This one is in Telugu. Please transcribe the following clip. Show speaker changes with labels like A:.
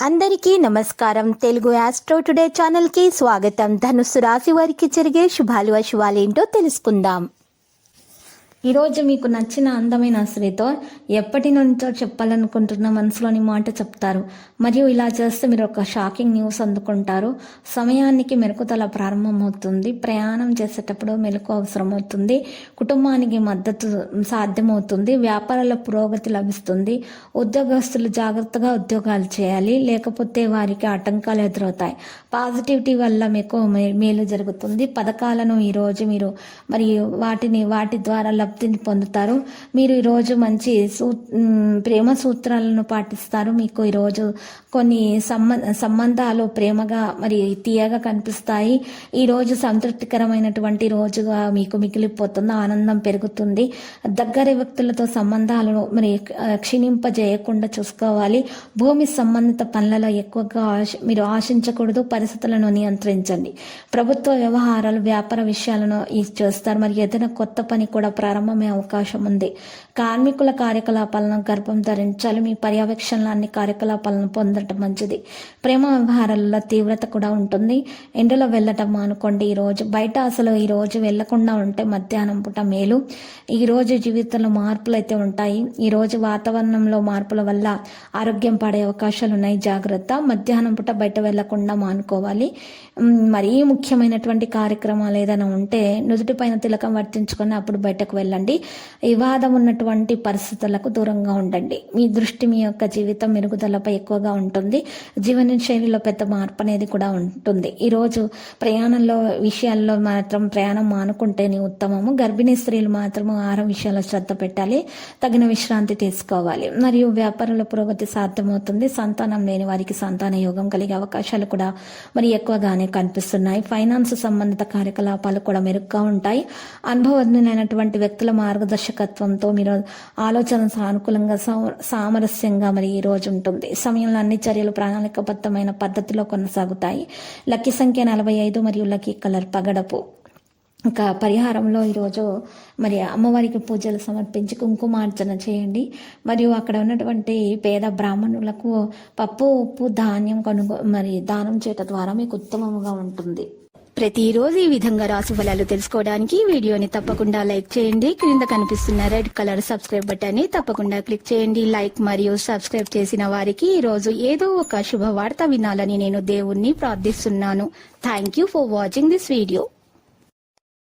A: అందరికీ నమస్కారం. తెలుగు ఆస్ట్రో టుడే ఛానల్కి స్వాగతం. ధనుస్సు రాశి వారికి జరిగే శుభాలు అశుభాలేంటో తెలుసుకుందాం. ఈరోజు మీకు నచ్చిన అందమైన స్త్రీతో ఎప్పటి నుంచో చెప్పాలనుకుంటున్న మనసులోని మాట చెప్తారు. మరియు ఇలా చేస్తే మీరు ఒక షాకింగ్ న్యూస్ అందుకుంటారు. సమయానికి మెలకుతల ప్రారంభమవుతుంది. ప్రయాణం చేసేటప్పుడు మెలకు అవసరమవుతుంది. కుటుంబానికి మద్దతు సాధ్యమవుతుంది. వ్యాపారాల పురోగతి లభిస్తుంది. ఉద్యోగస్తులు జాగ్రత్తగా ఉద్యోగాలు చేయాలి, లేకపోతే వారికి ఆటంకాలు ఎదురవుతాయి. పాజిటివిటీ వల్ల మీకు మేలు జరుగుతుంది. పథకాలను ఈరోజు మీరు మరియు వాటి ద్వారా లబ్ధిని పొందుతారు. మీరు ఈరోజు మంచి ప్రేమ సూత్రాలను పాటిస్తారు. మీకు ఈరోజు కొన్ని సంబంధాలు ప్రేమగా మరి తీయగా కనిపిస్తాయి. ఈరోజు సంతృప్తికరమైనటువంటి రోజుగా మీకు మిగిలిపోతుంది. ఆనందం పెరుగుతుంది. దగ్గర వ్యక్తులతో సంబంధాలను మరి క్షీణింపజేయకుండా చూసుకోవాలి. భూమి సంబంధిత పనులలో ఎక్కువగా మీరు ఆశించకూడదు. పరిస్థితులను నియంత్రించండి. ప్రభుత్వ వ్యవహారాలు, వ్యాపార విషయాలను చేస్తారు. మరి ఏదైనా కొత్త పని కూడా ప్రారంభమే అవకాశం ఉంది. కార్మికుల కార్యకలాపాలను గర్భం ధరించాలి. మీ పర్యవేక్షణలో అన్ని కార్యకలాపాలను పొందడం మంచిది. ప్రేమ వ్యవహారాలలో తీవ్రత కూడా ఉంటుంది. ఎండలో వెళ్ళటం మానుకోండి. ఈరోజు బయట అసలు ఈరోజు వెళ్లకుండా ఉంటే మధ్యాహ్నం పూట మేలు. ఈరోజు జీవితంలో మార్పులు అయితే ఉంటాయి. ఈరోజు వాతావరణంలో మార్పుల వల్ల ఆరోగ్యం పాడే అవకాశాలు ఉన్నాయి. జాగ్రత్త. మధ్యాహ్నం పూట బయట వెళ్లకుండా మానుకోవాలి. మరీ ముఖ్యమైనటువంటి కార్యక్రమాలు ఏదైనా ఉంటే నుదుటి పైన తిలకం వర్తించుకొని అప్పుడు బయటకు వెళ్ళండి. వివాదం ఉన్నటువంటి పరిస్థితులకు దూరంగా ఉండండి. మీ దృష్టి మీ యొక్క జీవితం మెరుగుదలపై ఎక్కువగా ఉంటుంది. జీవన శైలిలో పెద్ద మార్పు అనేది కూడా ఉంటుంది. ఈరోజు ప్రయాణంలో విషయాల్లో మాత్రం ప్రయాణం మానుకుంటేనే ఉత్తమము. గర్భిణీ స్త్రీలు మాత్రం ఆహారం విషయాల్లో శ్రద్ధ పెట్టాలి. తగిన విశ్రాంతి తీసుకోవాలి. మరియు వ్యాపారంలో పురోగతి సాధ్యమవుతుంది. సంతానం లేని వారికి సంతాన యోగం కలిగే అవకాశాలు కూడా మరి ఎక్కువగానే కనిపిస్తున్నాయి. ఫైనాన్స్ సంబంధిత కార్యకలాపాలు కూడా మెరుగ్గా ఉంటాయి. అనుభవజ్ఞులైనటువంటి వ్యక్తుల మార్గదర్శకత్వంతో మీరు ఆలోచన సానుకూలంగా సామరస్యంగా మరి ఈ రోజు ఉంటుంది. సమయంలో అన్ని చర్యలు ప్రణాళికబద్ధమైన పద్ధతిలో కొనసాగుతాయి. లక్కీ సంఖ్య 45 మరియు లక్కీ కలర్ పగడపు. ఇంకా పరిహారంలో ఈరోజు మరి అమ్మవారికి పూజలు సమర్పించి కుంకుమార్చన చేయండి. మరియు అక్కడ ఉన్నటువంటి పేద బ్రాహ్మణులకు పప్పు, ఉప్పు, ధాన్యం మరి దానం చేయటం ద్వారా మీకు ఉత్తమముగా ఉంటుంది. ప్రతిరోజు ఈ విధంగా రాశి ఫలాలు తెలుసుకోవడానికి వీడియోని తప్పకుండా లైక్ చేయండి. క్రింద కనిపిస్తున్న రెడ్ కలర్ సబ్స్క్రైబ్ బటన్ ని తప్పకుండా క్లిక్ చేయండి. లైక్ మరియు సబ్స్క్రైబ్ చేసిన వారికి ఈ రోజు ఏదో ఒక శుభవార్త వినాలని నేను దేవుణ్ణి ప్రార్థిస్తున్నాను. Thank you for watching this video.